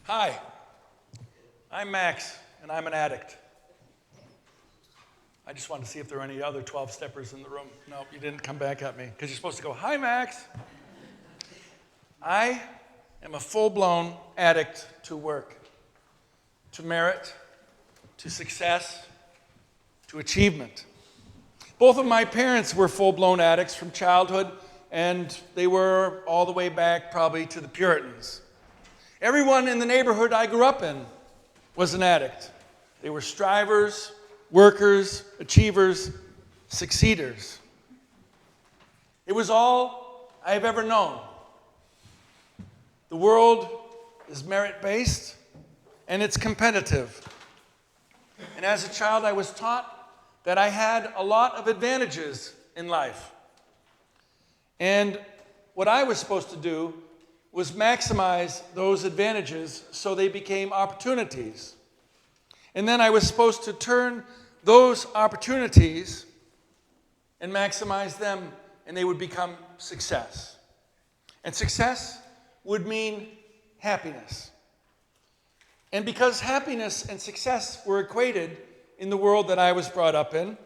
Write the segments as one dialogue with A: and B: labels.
A: Hi, I'm Max, and I'm an addict. I just wanted to see if there were any other 12-steppers in the room. No, you didn't come back at me, because you're supposed to go, hi, Max. I am a full-blown addict to work, to merit, to success, to achievement. Both of my parents were full-blown addicts from childhood, and they were all the way back probably to the Puritans. Everyone in the neighborhood I grew up in was an addict. They were strivers, workers, achievers, succeeders. It was all I've ever known. The world is merit-based, and it's competitive. And as a child, I was taught that I had a lot of advantages in life. And what I was supposed to do was maximize those advantages so they became opportunities. And then I was supposed to turn those opportunities and maximize them, and they would become success. And success would mean happiness. And because happiness and success were equated in the world that I was brought up in,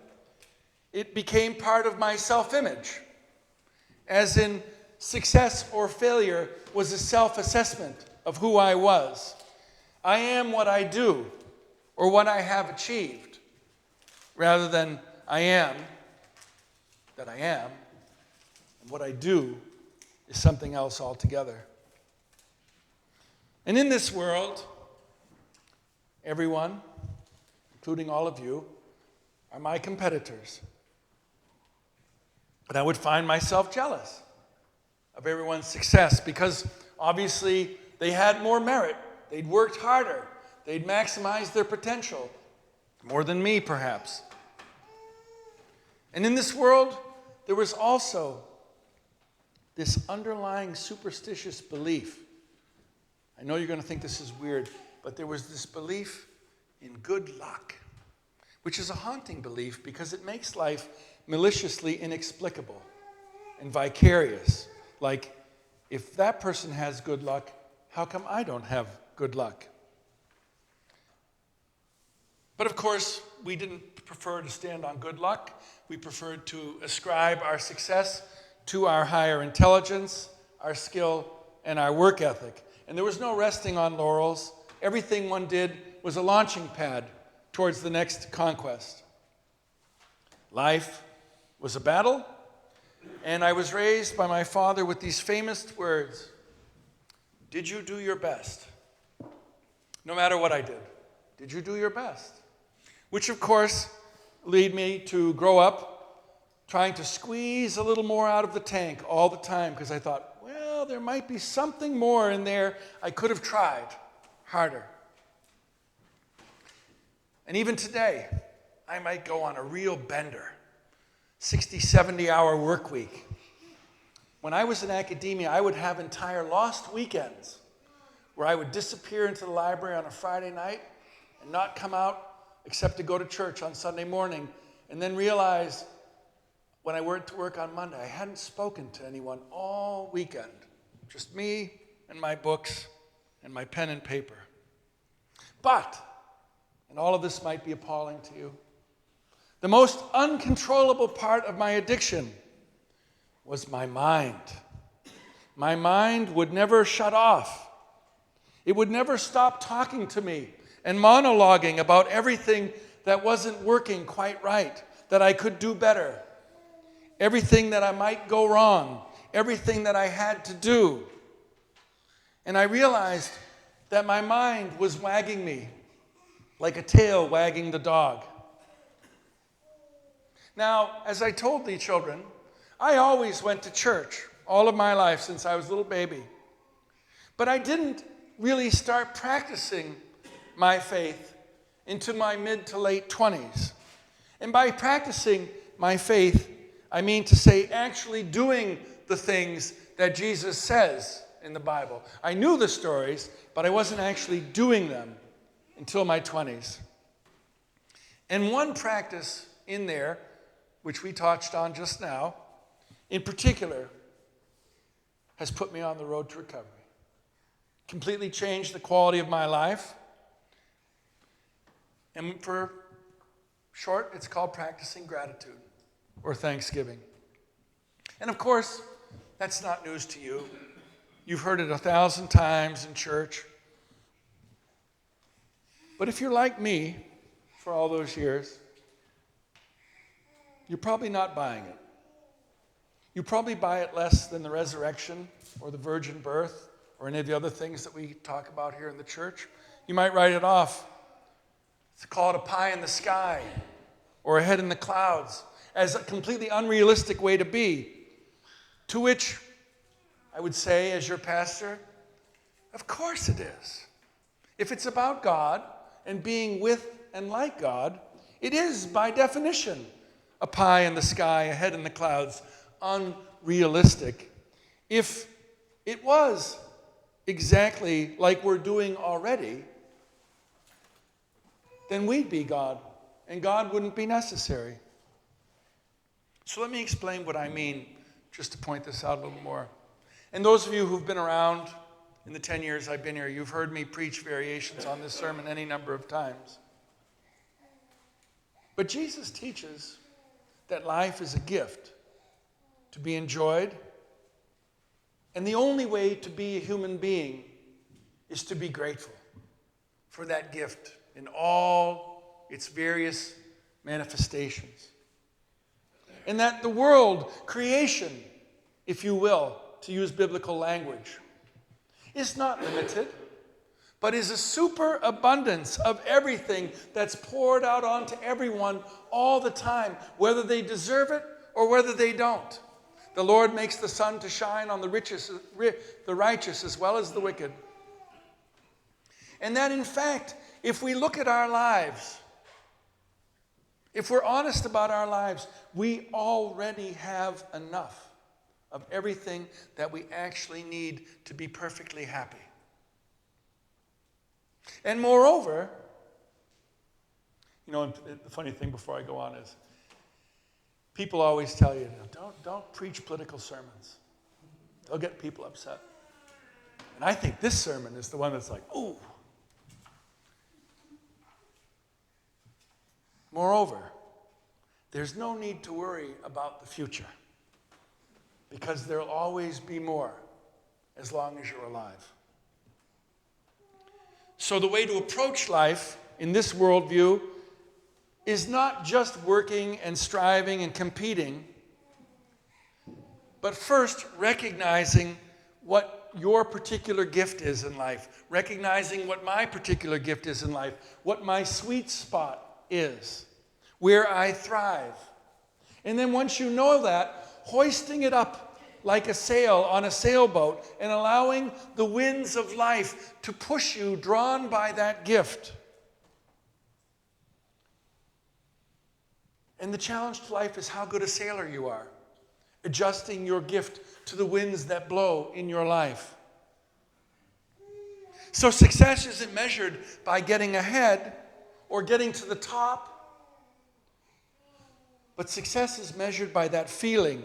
A: it became part of my self-image. As in, success or failure was a self-assessment of who I was. I am what I do, or what I have achieved, rather than I am that I am, and what I do is something else altogether. And in this world, everyone, including all of you, are my competitors. But I would find myself jealous of everyone's success because obviously they had more merit. They'd worked harder. They'd maximized their potential, more than me perhaps. And in this world, there was also this underlying superstitious belief. I know you're going to think this is weird, but there was this belief in good luck, which is a haunting belief because it makes life maliciously inexplicable and vicarious. Like, if that person has good luck, how come I don't have good luck? But of course, we didn't prefer to stand on good luck. We preferred to ascribe our success to our higher intelligence, our skill, and our work ethic. And there was no resting on laurels. Everything one did was a launching pad towards the next conquest. Life was a battle, and I was raised by my father with these famous words: did you do your best? No matter what I did, did you do your best? Which, of course, led me to grow up trying to squeeze a little more out of the tank all the time because I thought, well, there might be something more in there. I could have tried harder. And even today, I might go on a real bender, 60, 70-hour work week. When I was in academia, I would have entire lost weekends where I would disappear into the library on a Friday night and not come out except to go to church on Sunday morning, and then realize when I went to work on Monday, I hadn't spoken to anyone all weekend. Just me and my books and my pen and paper. But, and all of this might be appalling to you, the most uncontrollable part of my addiction was my mind. My mind would never shut off. It would never stop talking to me and monologuing about everything that wasn't working quite right, that I could do better, everything that I might go wrong, everything that I had to do. And I realized that my mind was wagging me like a tail wagging the dog. Now, as I told the children, I always went to church all of my life since I was a little baby. But I didn't really start practicing my faith into my mid to late 20s. And by practicing my faith, I mean to say actually doing the things that Jesus says in the Bible. I knew the stories, but I wasn't actually doing them until my 20s. And one practice in there, which we touched on just now, in particular, has put me on the road to recovery. completely changed the quality of my life. And for short, it's called practicing gratitude or thanksgiving. And of course, that's not news to you. You've heard it 1,000 times in church. But if you're like me for all those years, you're probably not buying it. You probably buy it less than the resurrection or the virgin birth or any of the other things that we talk about here in the church. You might write it off. It's called a pie in the sky or a head in the clouds as a completely unrealistic way to be. To which I would say, as your pastor, of course it is. If it's about God and being with and like God, it is, by definition, a pie in the sky, a head in the clouds, unrealistic. If it was exactly like we're doing already, then we'd be God, and God wouldn't be necessary. So let me explain what I mean, just to point this out a little more. And those of you who've been around in the 10 years I've been here, you've heard me preach variations on this sermon any number of times. But Jesus teaches that life is a gift to be enjoyed, and the only way to be a human being is to be grateful for that gift in all its various manifestations. And that the world, creation, if you will, to use biblical language, is not limited, but is a superabundance of everything that's poured out onto everyone all the time, whether they deserve it or whether they don't. The Lord makes the sun to shine on the righteous as well as the wicked. And that, in fact, if we look at our lives, if we're honest about our lives, we already have enough of everything that we actually need to be perfectly happy. And moreover, the funny thing before I go on is, people always tell you, don't preach political sermons. They'll get people upset. And I think this sermon is the one that's like, ooh. Moreover, there's no need to worry about the future, because there'll always be more as long as you're alive. So the way to approach life in this worldview is not just working and striving and competing, but first recognizing what your particular gift is in life, recognizing what my particular gift is in life, what my sweet spot is, where I thrive. And then once you know that, hoisting it up like a sail on a sailboat and allowing the winds of life to push you, drawn by that gift. And the challenge to life is how good a sailor you are, adjusting your gift to the winds that blow in your life. So success isn't measured by getting ahead or getting to the top, but success is measured by that feeling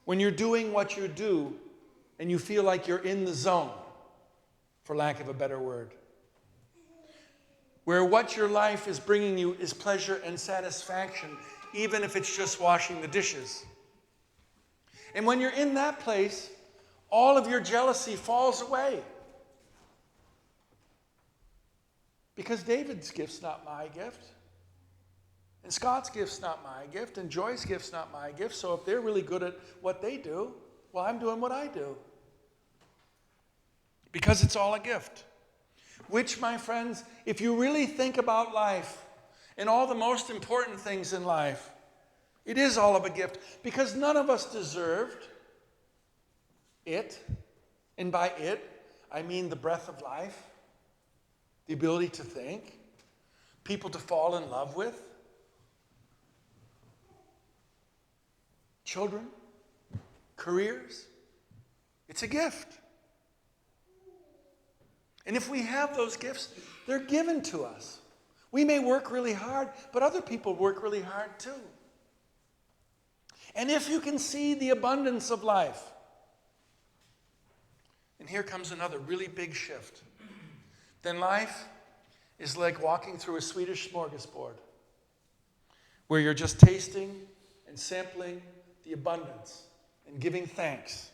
A: when you're doing what you do and you feel like you're in the zone, for lack of a better word. Where what your life is bringing you is pleasure and satisfaction, even if it's just washing the dishes. And when you're in that place, all of your jealousy falls away. Because David's gift's not my gift. And Scott's gift's not my gift. And Joy's gift's not my gift. So if they're really good at what they do, well, I'm doing what I do. Because it's all a gift. Which, my friends, if you really think about life and all the most important things in life, it is all of a gift. Because none of us deserved it. And by it, I mean the breath of life, the ability to think, people to fall in love with, children, careers. It's a gift. And if we have those gifts, they're given to us. We may work really hard, but other people work really hard too. And if you can see the abundance of life, and here comes another really big shift, then life is like walking through a Swedish smorgasbord where you're just tasting and sampling the abundance and giving thanks.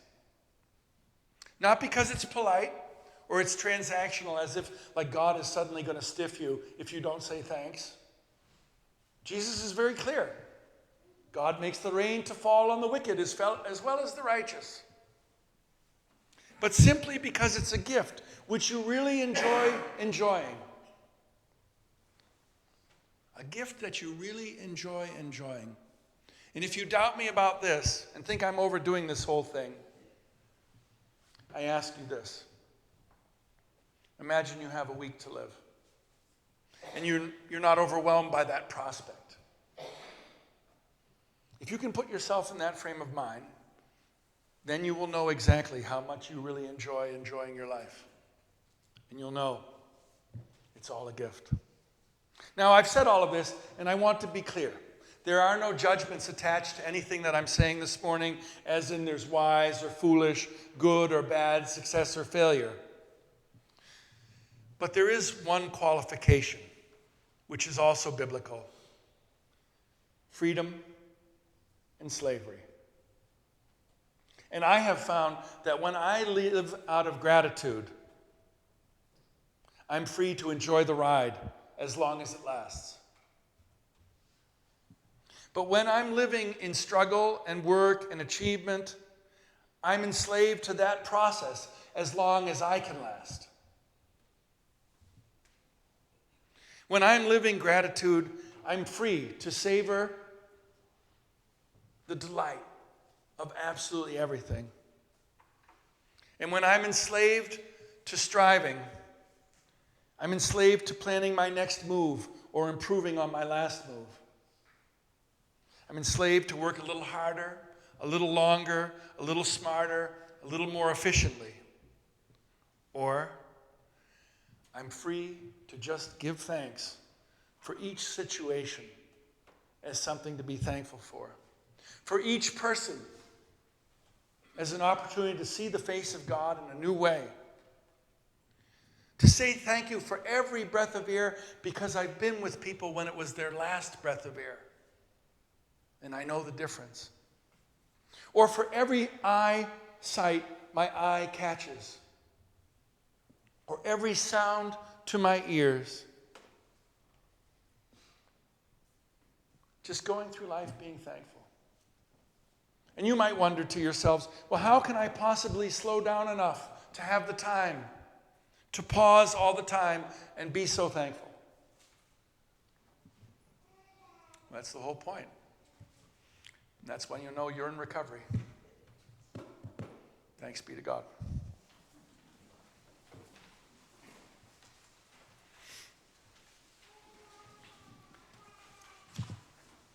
A: Not because it's polite or it's transactional, as if like God is suddenly going to stiff you if you don't say thanks. Jesus is very clear. God makes the rain to fall on the wicked as well as the righteous. But simply because it's a gift which you really enjoy enjoying. A gift that you really enjoy enjoying. And if you doubt me about this and think I'm overdoing this whole thing, I ask you this. Imagine you have a week to live. And you're not overwhelmed by that prospect. If you can put yourself in that frame of mind, then you will know exactly how much you really enjoy enjoying your life. And you'll know it's all a gift. Now, I've said all of this, and I want to be clear. There are no judgments attached to anything that I'm saying this morning, as in there's wise or foolish, good or bad, success or failure. But there is one qualification, which is also biblical. Freedom and slavery. And I have found that when I live out of gratitude, I'm free to enjoy the ride as long as it lasts. But when I'm living in struggle and work and achievement, I'm enslaved to that process as long as I can last. When I'm living gratitude, I'm free to savor the delight of absolutely everything. And when I'm enslaved to striving, I'm enslaved to planning my next move or improving on my last move. I'm enslaved to work a little harder, a little longer, a little smarter, a little more efficiently. Or I'm free to just give thanks for each situation as something to be thankful for. For each person as an opportunity to see the face of God in a new way. To say thank you for every breath of air because I've been with people when it was their last breath of air. And I know the difference. Or for every eye sight my eye catches. Or every sound to my ears. Just going through life being thankful. And you might wonder to yourselves, well, how can I possibly slow down enough to have the time to pause all the time and be so thankful? That's the whole point. And that's when you know you're in recovery. Thanks be to God.